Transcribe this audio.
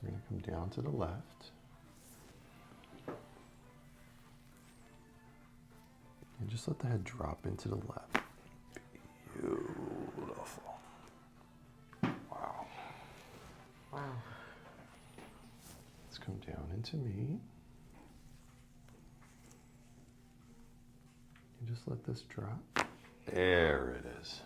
we're going to come down to the left. And just let the head drop into the left. Beautiful. Wow. Wow. Let's come down into me. And just let this drop. There it is.